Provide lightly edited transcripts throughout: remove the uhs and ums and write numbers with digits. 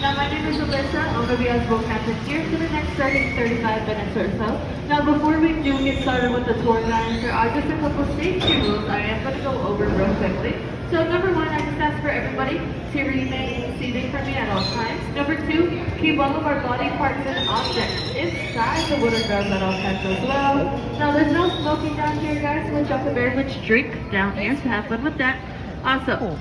Now, my name is Alyssa. I'm going to be as boat captain here for the next 35 minutes or so. Now, before we do get started with the tour, guys, there are just a couple safety rules I am going to go over real quickly. So, number one, I just ask for everybody to remain seated for me at all times. Number two, keep all of our body parts and objects inside the water grounds at all times as well. Now, there's no smoking down here, guys, so y'all can very much drink down here, so have fun with that. Also,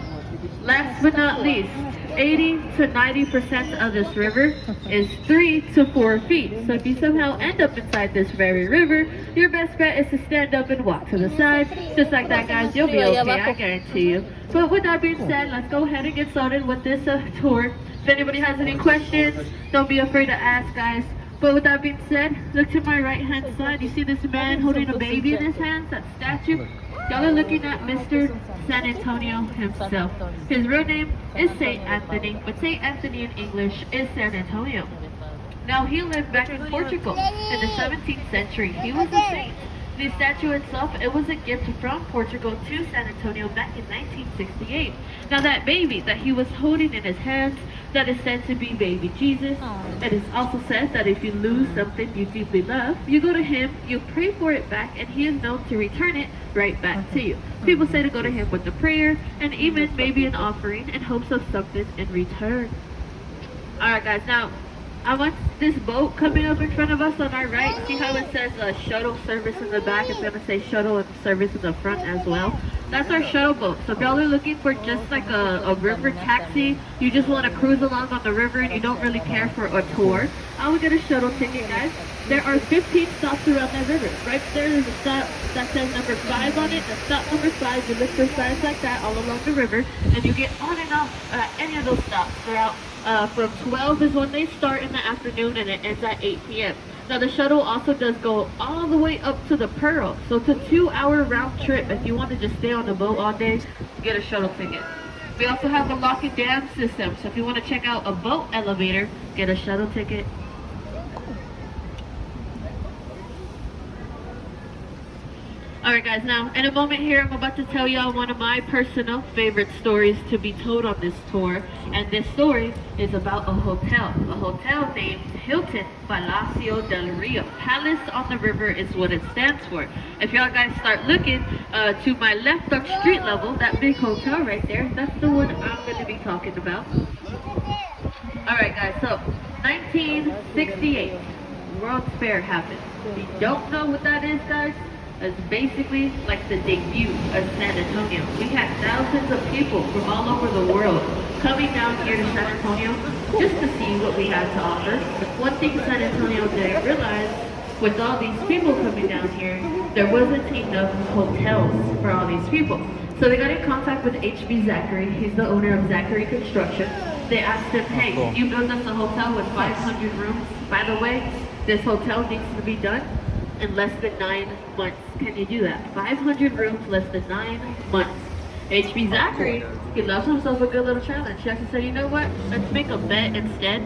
last but not least, 80 to 90% of this river is 3 to 4 feet. So if you somehow end up inside this very river, your best bet is to stand up and walk to the side. Just like that, guys, you'll be okay, I guarantee you. But with that being said, let's go ahead and get started with this tour. If anybody has any questions, don't be afraid to ask, guys. But with that being said, look to my right hand side. You see this man holding a baby in his hands, that statue? Y'all are looking at Mr. San Antonio himself. His real name is Saint Anthony, but Saint Anthony in English is San Antonio. Now, he lived back in Portugal in the 17th century. He was a saint. The statue itself, it was a gift from Portugal to San Antonio back in 1968. Now, that baby that he was holding in his hands, that is said to be baby Jesus. It is also said that if you lose something you deeply love, you go to him, you pray for it back, and he is known to return it right back to you. People say to go to him with a prayer and even maybe an offering in hopes of something in return. Alright, guys, now I want this boat coming up in front of us on our right. See how it says shuttle service in the back? It's going to say shuttle and service in the front as well. That's our shuttle boat. So if y'all are looking for just like a river taxi, you just want to cruise along on the river and you don't really care for a tour, I will get a shuttle ticket, guys. There are 15 stops around that river. Right there is a stop that says number 5 on it. The stop number 5, you look for signs like that all along the river, and you get on and off at any of those stops throughout. From 12 is when they start in the afternoon and it ends at 8 p.m. Now the shuttle also does go all the way up to the Pearl. So it's a 2-hour round trip. If you want to just stay on the boat all day, get a shuttle ticket. We also have a lock and dam system. So if you want to check out a boat elevator, get a shuttle ticket. Alright, guys, now in a moment here I'm about to tell y'all one of my personal favorite stories to be told on this tour, and this story is about a hotel named Hilton Palacio del Rio. Palace on the river is what it stands for. If y'all guys start looking to my left on street level, that big hotel right there, that's the one I'm going to be talking about. Alright, guys, so 1968 World's Fair happened. If you don't know what that is, guys, it's basically like the debut of San Antonio. We had thousands of people from all over the world coming down here to San Antonio just to see what we had to offer. But one thing San Antonio didn't realize, with all these people coming down here, there wasn't enough hotels for all these people. So they got in contact with H.B. Zachary. He's the owner of Zachary Construction. They asked him, hey, you build us a hotel with 500 rooms. By the way, this hotel needs to be done in less than 9 months. Can you do that? 500 rooms, less than 9 months. H.B. Zachary, he loves himself a good little challenge. He actually said, you know what? Let's make a bet instead.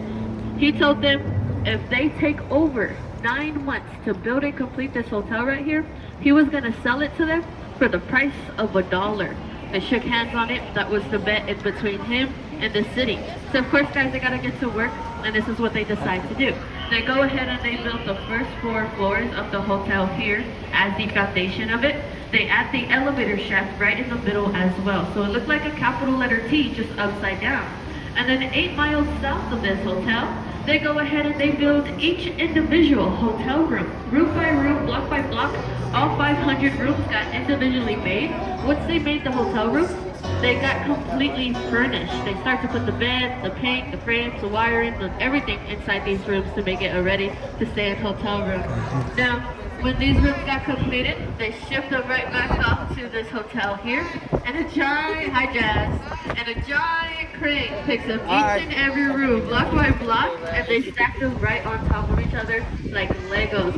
He told them if they take over 9 months to build and complete this hotel right here, he was going to sell it to them for the price of $1. They shook hands on it. That was the bet in between him and the city. So of course, guys, they gotta get to work, and this is what they decide to do. They go ahead and they build the first 4 floors of the hotel here as the foundation of it. They add the elevator shaft right in the middle as well. So it looked like a capital letter T just upside down. And then 8 miles south of this hotel, they go ahead and they build each individual hotel room by room, block by block. All 500 rooms got individually made. Once they made the hotel rooms, they got completely furnished. They start to put the bed, the paint, the frames, the wiring, everything inside these rooms to make it ready to stay in hotel room. Now, when these rooms got completed, they shipped them right back off to this hotel here, and a giant, hi Jazz, and a giant crane picks up each and every room, block by block, and they stack them right on top of each other like Legos.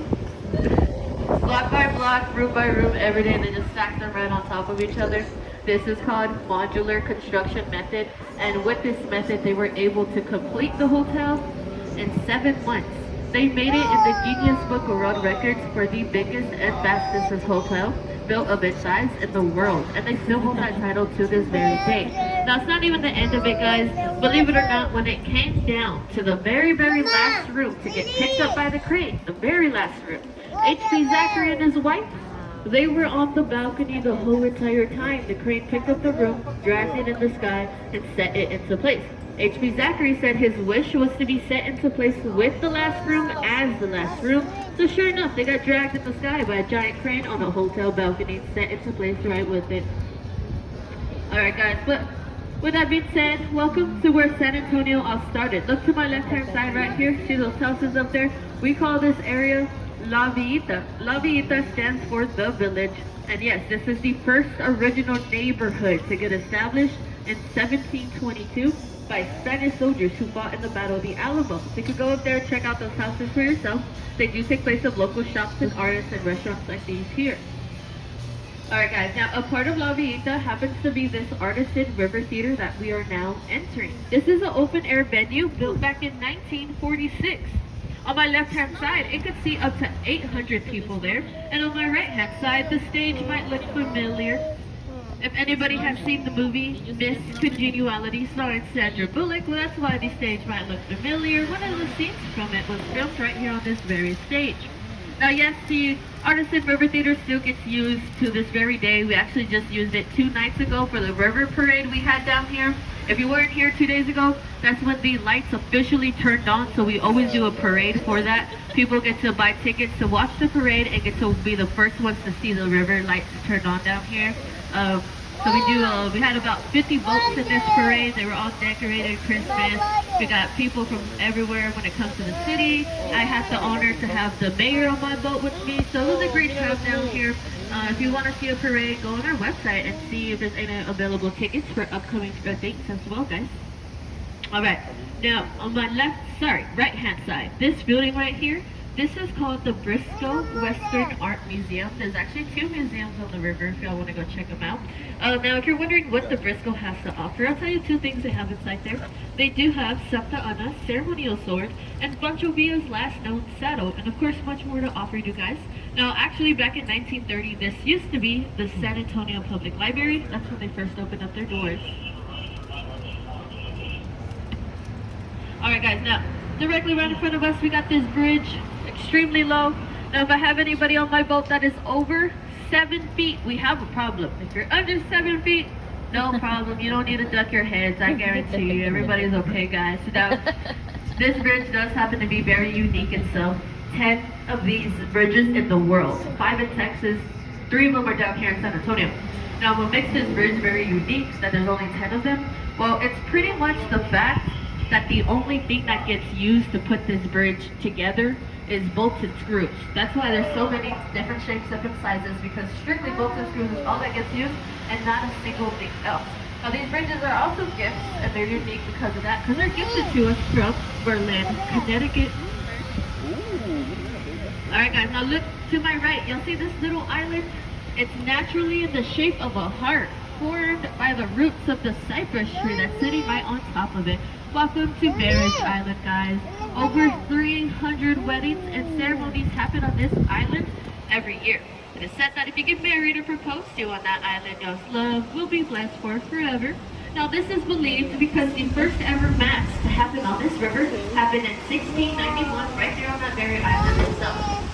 Block by block, room by room, every day, and they just stack them right on top of each other. This is called modular construction method, and with this method, they were able to complete the hotel in 7 months. They made it in the Guinness Book of World Records for the biggest and fastest hotel built of its size in the world, and they still hold that title to this very day. Now, it's not even the end of it, guys. Believe it or not, when it came down to the very, very last room to get picked up by the crane, the very last room, H.P. Zachary and his wife, they were on the balcony the whole entire time. The crane picked up the room, dragged it in the sky, and set it into place. H.P. Zachary said his wish was to be set into place with the last room as the last room. So sure enough, they got dragged in the sky by a giant crane on a hotel balcony, set into place right with it. Alright guys, but with that being said, welcome to where San Antonio all started. Look to my left-hand side right here. See those houses up there? We call this area La Villita. La Villita stands for the village. And yes, this is the first original neighborhood to get established in 1722 by Spanish soldiers who fought in the Battle of the Alamo. So you could go up there and check out those houses for yourself. They do take place of local shops and artists and restaurants like these here. Alright guys, now a part of La Villita happens to be this Artisan River Theater that we are now entering. This is an open air venue built back in 1946. On my left hand side, it could seat up to 800 people there. And on my right hand side, the stage might look familiar. If anybody has seen the movie Miss Congeniality starring Sandra Bullock, well that's why the stage might look familiar. One of the scenes from it was filmed right here on this very stage. Now yes, the Artisan River Theater still gets used to this very day. We actually just used it 2 nights ago for the river parade we had down here. If you weren't here 2 days ago, that's when the lights officially turned on, so we always do a parade for that. People get to buy tickets to watch the parade and get to be the first ones to see the river lights turned on down here. So we had about 50 boats in this parade. They were all decorated Christmas. We got people from everywhere when it comes to the city. I had the honor to have the mayor on my boat with me, so it was a great time down here. If you want to see a parade, go on our website and see if there's any available tickets for upcoming dates as well, guys. Alright, now on my right hand side, this building right here, this is called the Briscoe Western Art Museum. There's actually 2 museums on the river if y'all want to go check them out. Now if you're wondering what the Briscoe has to offer, I'll tell you 2 things they have inside there. They do have Santa Anna's ceremonial sword and Pancho Villa's last known saddle, and of course much more to offer you guys. Now actually back in 1930, this used to be the San Antonio Public Library. That's when they first opened up their doors. Alright guys, now directly right in front of us we got this bridge, extremely low. Now if I have anybody on my boat that is over 7 feet, we have a problem. If you're under 7 feet, no problem. You don't need to duck your heads, I guarantee you. Everybody's okay, guys. Now, this bridge does happen to be very unique itself. 10 of these bridges in the world. 5 in Texas, 3 of them are down here in San Antonio. Now what makes this bridge very unique, that there's only 10 of them? Well, it's pretty much the fact that the only thing that gets used to put this bridge together is bolts and screws. That's why there's so many different shapes, different sizes, because strictly bolts and screws is all that gets used and not a single thing else. Now these bridges are also gifts, and they're unique because of that, because they're gifted to us from Berlin, Connecticut. Alright guys, now look to my right. You'll see this little island. It's naturally in the shape of a heart, formed by the roots of the cypress tree that's sitting right on top of it. Welcome to Marriage Island, guys. Over 300 weddings and ceremonies happen on this island every year. It is said that if you get married or propose to on that island, your love will be blessed for forever. Now this is believed because the first ever mass to happen on this river happened in 1691 right there on that very island itself.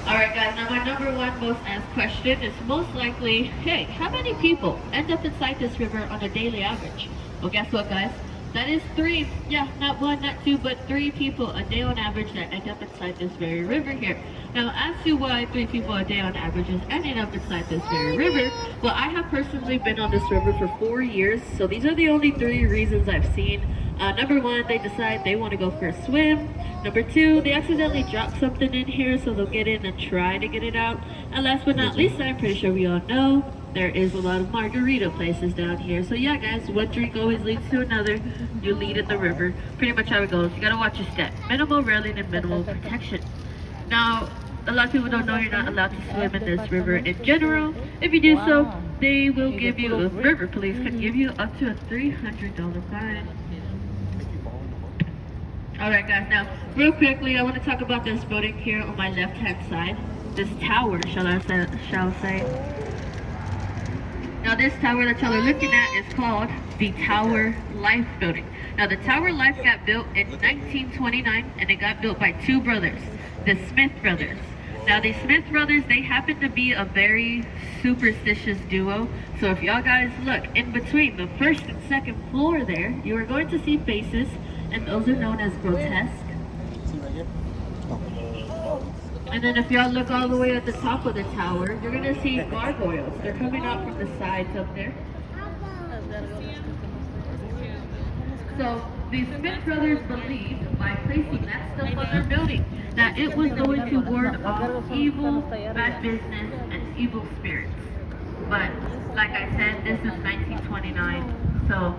Alright guys, now my number 1 most asked question is most likely, hey, how many people end up inside this river on a daily average? Well guess what guys? That is 3, yeah, not 1, not 2, but 3 people a day on average that end up inside this very river here. Now as to why 3 people a day on average is ending up inside this very river, well I have personally been on this river for 4 years, so these are the only 3 reasons I've seen. Number 1, they decide they want to go for a swim. Number 2, they accidentally drop something in here, so they'll get in and try to get it out. And last but not least, I'm pretty sure we all know, there is a lot of margarita places down here. So yeah guys, one drink always leads to another. You lead in the river. Pretty much how it goes. You gotta watch your step. Minimal railing and minimal protection. Now, a lot of people don't know you're not allowed to swim in this river in general. If you do so, they will give you, the river police can give you up to a $300 fine. Alright guys, now real quickly I want to talk about this building here on my left hand side. This tower, shall I say. Now this tower that y'all are looking at is called the Tower Life Building. Now the Tower Life got built in 1929 and it got built by two brothers, the Smith brothers. Now the Smith brothers, they happen to be a very superstitious duo. So if y'all guys look in between the first and second floor there, you are going to see faces, and those are known as grotesque. And then if y'all look all the way at the top of the tower, you're gonna see gargoyles. They're coming out from the sides up there. So the Smith brothers believed by placing that stuff on their building that it was going to ward off evil, bad business, and evil spirits. But like I said, this is 1929, so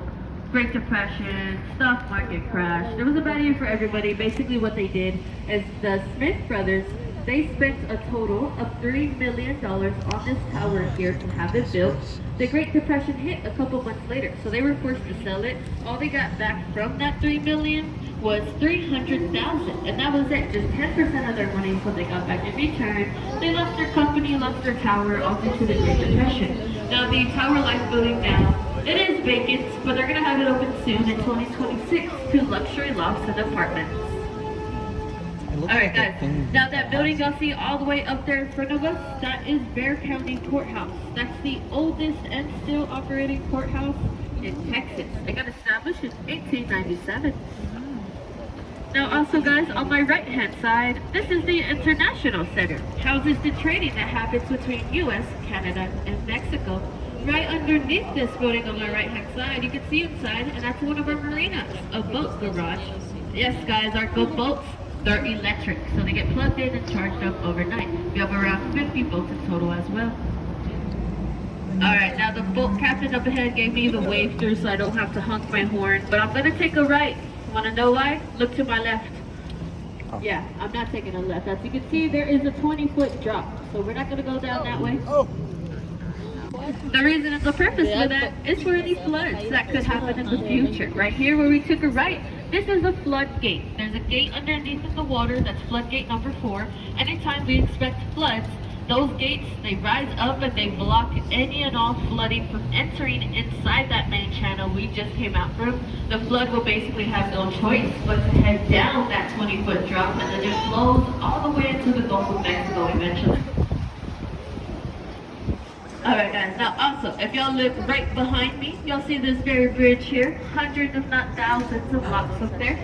Great Depression, stock market crash. There was a bad year for everybody. Basically what they did is the Smith brothers, they spent a total of $3 million on this tower here to have it built. The Great Depression hit a couple months later, so they were forced to sell it. All they got back from that $3 million was $300,000, and that was it. Just 10% of their money is what they got back in return. They lost their company, lost their tower, all due to the Great Depression. Now the Tower Life building now, it is vacant, but they're gonna have it open soon in 2026 to luxury lofts and apartments. Alright guys, now that building y'all see all the way up there in front of us, that is Bexar County Courthouse. That's the oldest and still operating courthouse in Texas. It got established in 1897. Now also guys, on my right hand side, this is the International Center. Houses the trading that happens between US, Canada, and Mexico. Right underneath this building on my right hand side, you can see inside, and that's one of our marinas, a boat garage. Yes guys, our boats, they're electric, so they get plugged in and charged up overnight. We have around 50 boats in total as well. Alright, now the boat captain up ahead gave me the wave through so I don't have to honk my horn, but I'm gonna take a right. Wanna know why? Look to my left. Yeah, I'm not taking a left. As you can see, there is a 20-foot drop, so we're not gonna go down that way. The reason and the purpose for that is for any floods that could happen in the future. Right here where we took a right, this is a floodgate. There's a gate underneath in the water, that's floodgate number 4. Anytime we expect floods, those gates, they rise up and they block any and all flooding from entering inside that main channel we just came out from. The flood will basically have no choice but to head down that 20-foot drop, and then it flows all the way into the Gulf of Mexico eventually. Alright guys, now also, if y'all look right behind me, y'all see this very bridge here, hundreds if not thousands of locks up there.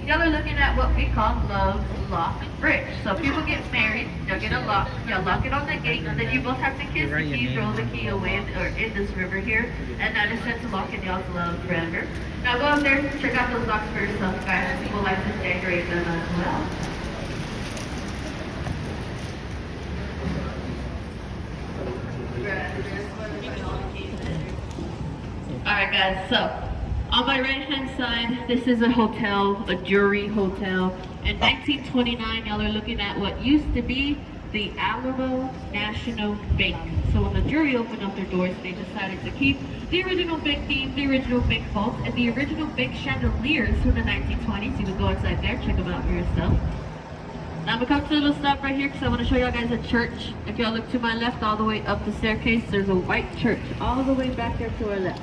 Y'all are looking at what we call Love Lock Bridge. So if people get married, they'll get a lock, y'all lock it on the gate, and then you both have to kiss the key, throw the key away in this river here, and that is set to lock in y'all's love forever. Now go up there, check out those locks for yourself guys, people like to decorate them as well. Alright guys, so on my right hand side, this is a hotel, a jury hotel. In 1929, y'all are looking at what used to be the Alamo National Bank. So when the jury opened up their doors, they decided to keep the original bank theme, the original bank vault, and the original bank chandeliers from the 1920s. You can go inside there, check them out for yourself. Now I'm gonna come to a little stop right here because I want to show y'all guys a church. If y'all look to my left all the way up the staircase, there's a white church all the way back there to our left.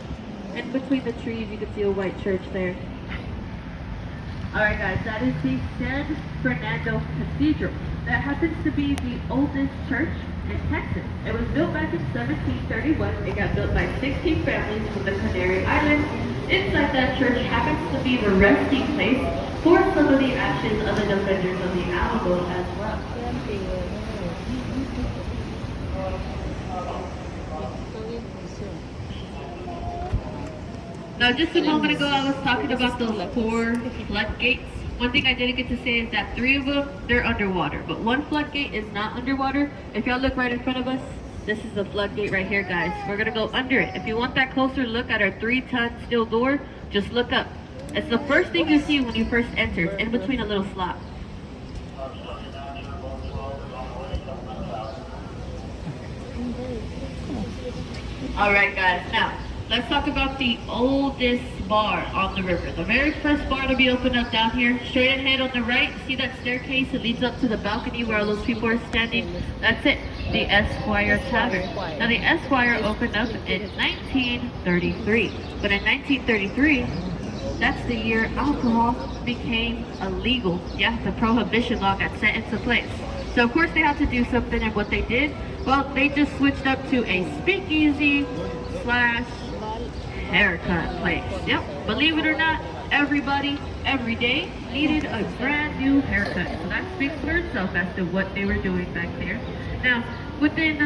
In between the trees, you can see a white church there. Alright guys, that is the San Fernando Cathedral. That happens to be the oldest church in Texas. It was built back in 1731. It got built by 16 families from the Canary Islands. Inside that church happens to be the resting place for some of the ashes of the defenders of the Alamo as well. Now just a moment ago I was talking about those 4 floodgates. One thing I didn't get to say is that 3 of them, they're underwater, but 1 floodgate is not underwater. If y'all look right in front of us, this is the floodgate right here guys. We're gonna go under it. If you want that closer look at our 3-ton steel door, just look up. It's the first thing you see when you first enter. It's in between a little slot. Alright guys, now let's talk about the oldest bar on the river. The very first bar to be opened up down here, straight ahead on the right, see that staircase that leads up to the balcony where all those people are standing? That's it. the Esquire Tavern. Now the Esquire opened up in 1933, but in 1933, that's the year alcohol became illegal. Yeah, the prohibition law got set into place. So of course they had to do something, and what they did, well, they just switched up to a speakeasy slash haircut place. Yep, believe it or not, everybody, every day, needed a brand new haircut. So that speaks for itself as to what they were doing back there. Now, within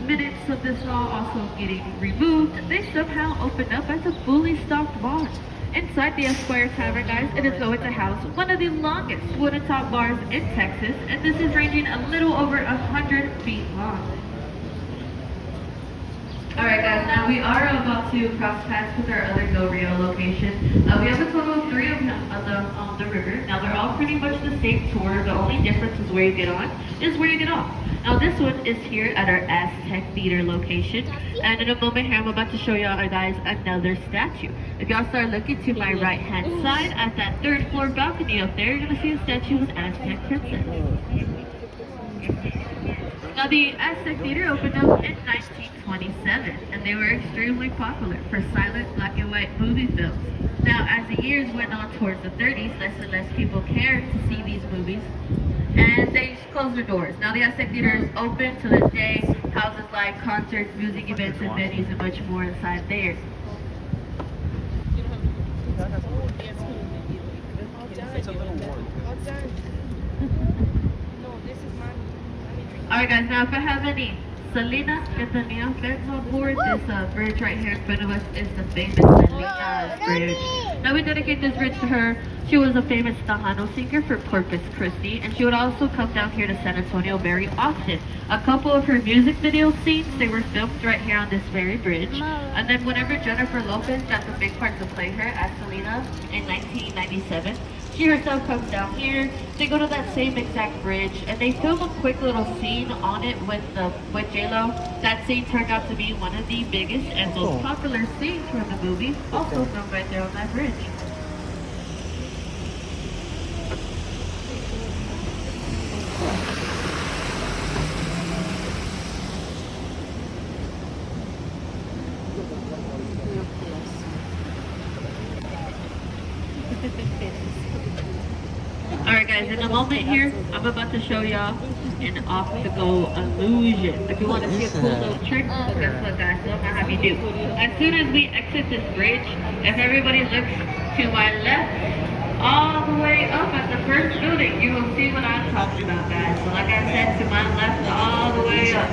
minutes of this law also getting removed, they somehow opened up as a fully stocked bar. Inside the Esquire Tavern, guys, it is going to house one of the longest wooden top bars in Texas, and this is ranging a little over 100 feet long. Alright guys, now we are about to cross paths with our other Del Rio location. We have a total of 3 of them on the river. Now they're all pretty much the same tour. The only difference is where you get on, is where you get off. Now this one is here at our Aztec Theater location. And in a moment here, I'm about to show y'all guys another statue. If y'all start looking to my right hand side at that 3rd floor balcony up there, you're going to see a statue of Aztec Princess. Now the Aztec Theater opened up in 1927, and they were extremely popular for silent black and white movie films. Now as the years went on towards the 30s, less and less people cared to see these movies, and they closed their doors. Now the Aztec Theater is open to this day, houses live concerts, music events, and venues, and much more inside there. It's a little warm. Alright guys, now if I have any Selena Quintanilla fans on board, this bridge right here in front of us is the famous Selena Bridge. Now we dedicate this bridge to her. She was a famous Tejano singer for Corpus Christi, and she would also come down here to San Antonio very often. A couple of her music video scenes, they were filmed right here on this very bridge. And then whenever Jennifer Lopez got the big part to play her as Selena in 1997, she herself comes down here. They go to that same exact bridge, and they film a quick little scene on it with J-Lo. That scene turned out to be one of the biggest and most popular scenes from the movie, also filmed right there on that bridge. Alright guys, in a moment here, I'm about to show y'all an off-the-go illusion. If you want to see a cool little trick, guess what guys, I'm gonna have you do. As soon as we exit this bridge, if everybody looks to my left, all the way up at the first building, you will see what I'm talking about guys. So like I said, to my left, all the way up.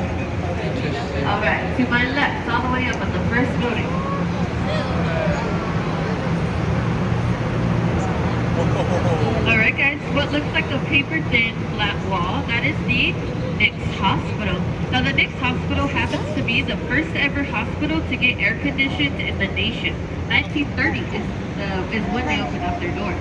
Alright, to my left, all the way up at the first building. Alright guys, what looks like a paper thin flat wall, that is the Nix Hospital. Now the Nix Hospital happens to be the first ever hospital to get air conditioned in the nation. 1930 is when they opened up their doors.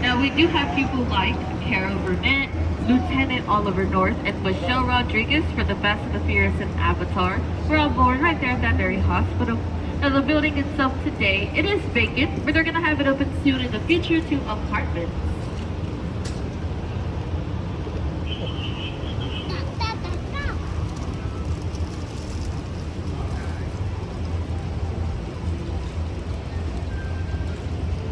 Now we do have people like Carol Burnett, Lieutenant Oliver North, and Michelle Rodriguez for the Fast and the Furious and Avatar. We're all born right there at that very hospital. Now the building itself today, it is vacant, but they're going to have it open soon in the future to apartments.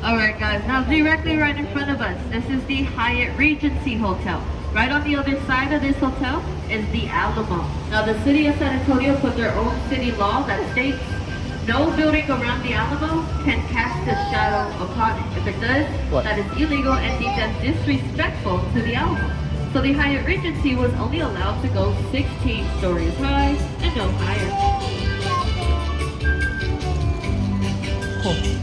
Alright guys, now directly right in front of us, this is the Hyatt Regency Hotel. Right on the other side of this hotel is the Alamo. Now the city of San Antonio put their own city law that states no building around the Alamo can cast a shadow upon it. If it does, that is illegal and deemed as disrespectful to the Alamo. So the Hyatt Regency was only allowed to go 16 stories high and no higher. Cool.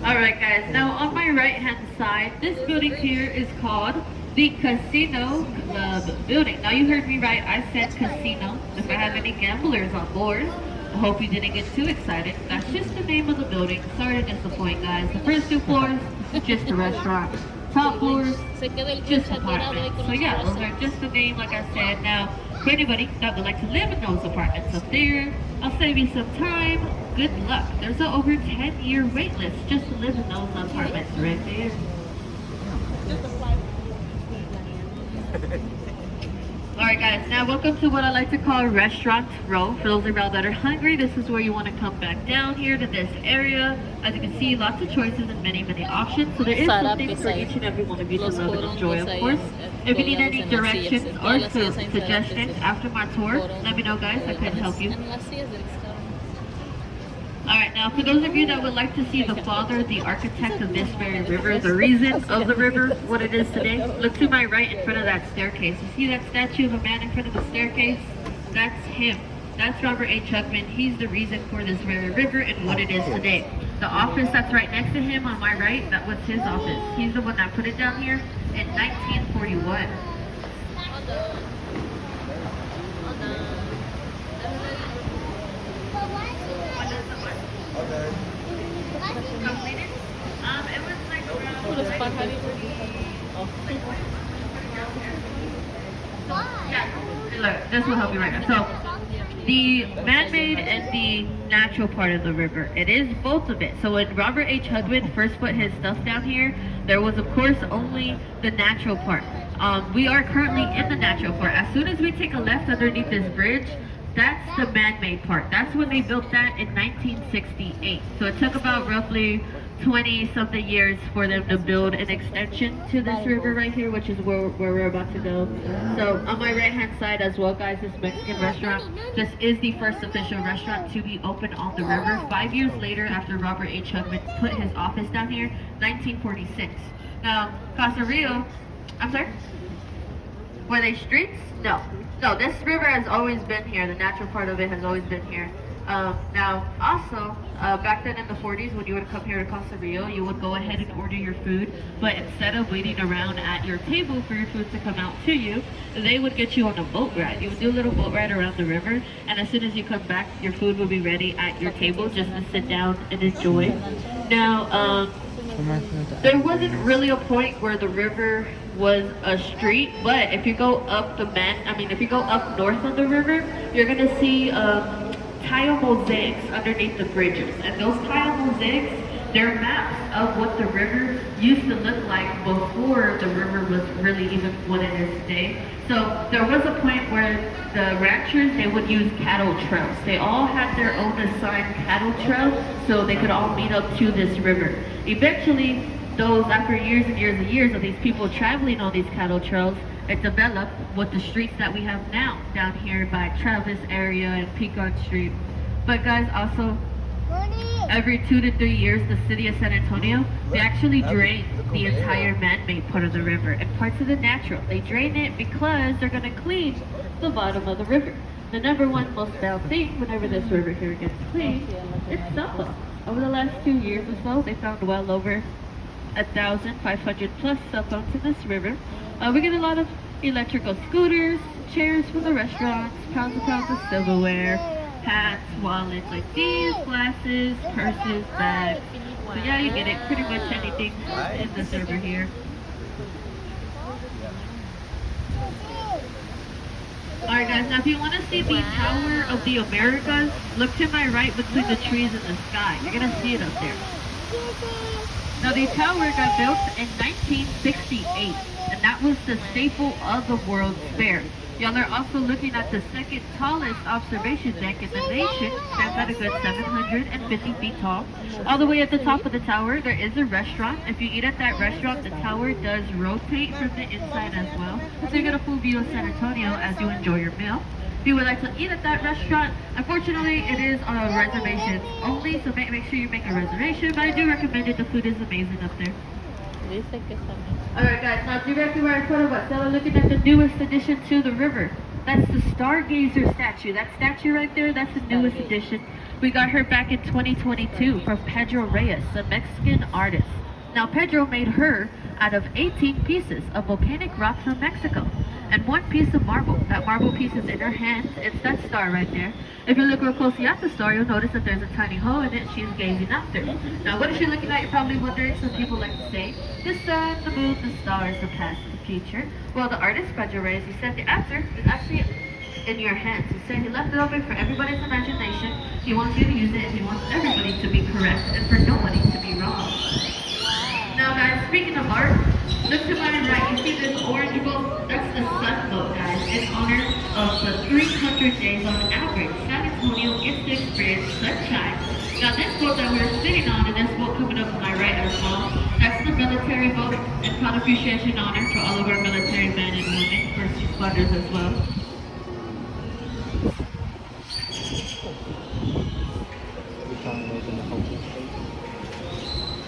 Alright guys, now on my right hand side, this building here is called the Casino Club building. Now you heard me right, I said casino. If I have any gamblers on board, I hope you didn't get too excited. That's just the name of the building. Sorry to disappoint, guys. The first 2 floors, just a restaurant. Top floors, just apartments. So yeah, those are just the name, like I said. Now, for anybody that would like to live in those apartments up there, I'll save you some time. Good luck. There's an over 10-year wait list just to live in those apartments right there. Alright guys, now welcome to what I like to call Restaurant Row. For those of y'all that are hungry, this is where you want to come back down here to this area. As you can see, lots of choices and many options. So there is something for each and every one of you to love and enjoy, of course. If you need any directions or suggestions after my tour, let me know guys, I can help you. Alright, now for those of you that would like to see the father, the architect of this very river, the reason of the river, what it is today, look to my right in front of that staircase. You see that statue of a man in front of the staircase? That's him. That's Robert H. Hugman. He's the reason for this very river and what it is today. The office that's right next to him on my right, that was his office. He's the one that put it down here in 1941. Completed? It was like around yeah, look, this will help you right now. So, the man-made and the natural part of the river, it is both of it. So when Robert H. Hugman first put his stuff down here, there was of course only the natural part. We are currently in the natural part. As soon as we take a left underneath this bridge, that's the man-made part. That's when they built that in 1968. So it took about roughly 20-something years for them to build an extension to this river right here, which is where we're about to go. So on my right-hand side as well, guys, this Mexican restaurant, this is the first official restaurant to be opened on the river 5 years later after Robert H. Hugman put his office down here, 1946. Now, Casa Rio, I'm sorry? Were they streets? No. No, this river has always been here. The natural part of it has always been here. Now, also, back then in the 40s, when you would come here to Casa Rio, you would go ahead and order your food, but instead of waiting around at your table for your food to come out to you, they would get you on a boat ride. You would do a little boat ride around the river, and as soon as you come back, your food will be ready at your table just to sit down and enjoy. Now, there wasn't really a point where the river was a street, but if you go up if you go up north on the river, you're gonna see tile mosaics underneath the bridges, and those tile mosaics, they're maps of what the river used to look like before the river was really even what it is today. So there was a point where the ranchers, they would use cattle trails. They all had their own assigned cattle trails, so they could all meet up to this river. Eventually, after years and years and years of these people traveling on these cattle trails, it developed with the streets that we have now down here by Travis area and Peacock Street. But guys, also, every 2 to 3 years, the city of San Antonio, they actually drain the entire man-made part of the river and parts of the natural. They drain it because they're going to clean the bottom of the river. The number one most found thing whenever this river here gets cleaned is cell phones. Over the last 2 years or so, they found well over 1,500 plus cell phones in this river. We get a lot of electrical scooters, chairs from the restaurants, pounds of silverware, hats, wallets like these, glasses, purses, bags. So yeah, you get it. Pretty much anything in the server here. Alright guys, now if you want to see the Tower of the Americas, look to my right between the trees and the sky. You're going to see it up there. Now the tower got built in 1968, and that was the staple of the World's Fair. Y'all are also looking at the second tallest observation deck in the nation, stands at a good 750 feet tall. All the way at the top of the tower, there is a restaurant. If you eat at that restaurant, the tower does rotate from the inside as well. So you get a full view of San Antonio as you enjoy your meal. If you would like to eat at that restaurant, unfortunately it is on a reservation only, so make sure you make a reservation, but I do recommend it. The food is amazing up there. Alright guys, now directly where I put up, so we're looking at the newest addition to the river. That's the Stargazer statue. That statue right there, that's the newest addition. We got her back in 2022 from Pedro Reyes, a Mexican artist. Now Pedro made her out of 18 pieces of volcanic rock from Mexico. and one piece of marble. That marble piece is in her hand. It's that star right there. If you look real closely at the star, you'll notice that there's a tiny hole in it she's gazing after. Now, what is she looking at? You're probably wondering. Some people like to say, the sun, the moon, the stars, the past, the future. Well, the artist, Frederick Reyes, he said the answer is actually in your hands. He said he left it open for everybody's imagination. He wants you to use it, and he wants everybody to be correct and for nobody to be wrong. Now, guys, speaking of art, look to my right. You see this orange boat? That's the sun boat, guys. In honor of the 300 days on average San Antonio gets to experience sunshine. Now, this boat that we're sitting on, and this boat coming up to my right as well, that's the military boat, and proud appreciation and honor for all of our military men and women, first responders as well.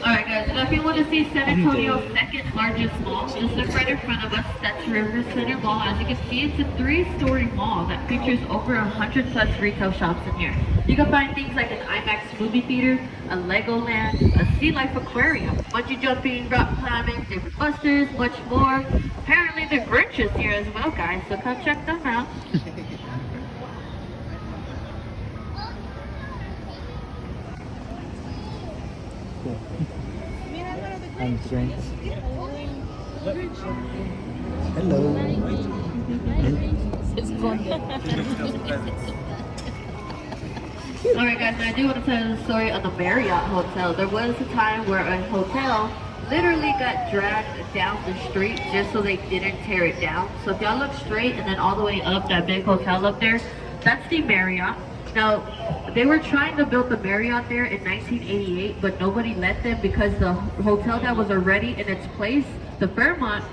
Alright guys, now if you want to see San Antonio's second largest mall, just look right in front of us. That's River Center Mall. As you can see, it's a 3-story mall that features over 100 plus retail shops in here. You can find things like an IMAX movie theater, a Legoland, a Sea Life aquarium, bungee jumping, rock climbing, David Busters, much more. Apparently the Grinch is here as well, guys, so come check them out. I'm friends. Hello. Alright guys, I do want to tell you the story of the Marriott Hotel. There was a time where a hotel literally got dragged down the street just so they didn't tear it down. So if y'all look straight and then all the way up, that big hotel up there, that's the Marriott. Now, they were trying to build the Marriott there in 1988, but nobody let them because the hotel that was already in its place, the Fairmont,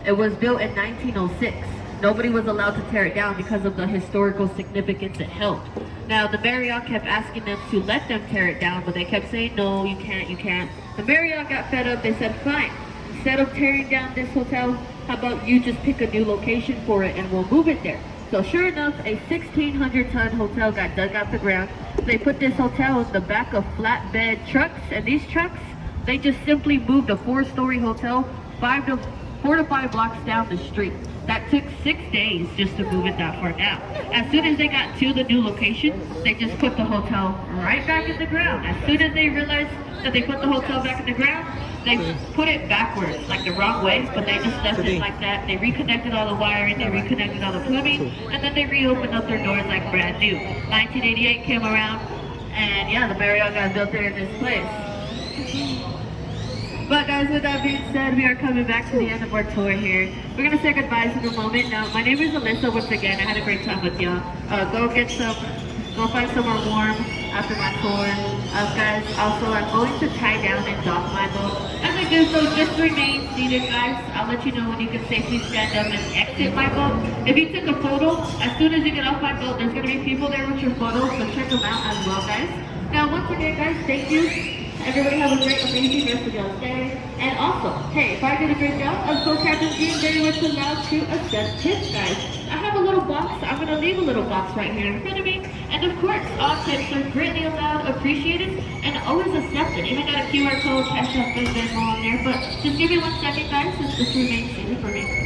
it was built in 1906. Nobody was allowed to tear it down because of the historical significance it held. Now, the Marriott kept asking them to let them tear it down, but they kept saying, no, you can't, you can't. The Marriott got fed up. They said, fine, instead of tearing down this hotel, how about you just pick a new location for it and we'll move it there. So sure enough, a 1,600-ton hotel got dug out the ground. They put this hotel in the back of flatbed trucks, and these trucks, they just simply moved a 4-story hotel 4 to 5 blocks down the street. That took 6 days just to move it that far down. As soon as they got to the new location, they just put the hotel right back in the ground. As soon as they realized that they put the hotel back in the ground, they put it backwards, like the wrong way, but they just left it like that. They reconnected all the wiring, they reconnected all the plumbing, and then they reopened up their doors like brand new. 1988 came around, and yeah, the Marriott got built there in this place. But guys, with that being said, we are coming back to the end of our tour here. We're gonna say goodbyes in a moment. Now, my name is Alyssa once again. I had a great time with y'all. Go find somewhere warm after my tour. Guys, also I'm going to tie down and dock my boat. As I do so, just remain seated, guys. I'll let you know when you can safely stand up and exit my boat. If you took a photo, as soon as you get off my boat, there's gonna be people there with your photos, so check them out as well, guys. Now, once again, guys, thank you. Everybody have a great, amazing rest of y'all's day. And also, hey, if I did a great job, of course, Captain G is very much allowed to accept tips, guys. I have a little box. I'm going to leave a little box right here in front of me. And of course, all tips are greatly allowed, appreciated, and always accepted. Even got a QR code, cash up, and Venmo on there. But just give me 1 second, guys, since this remains seated for me.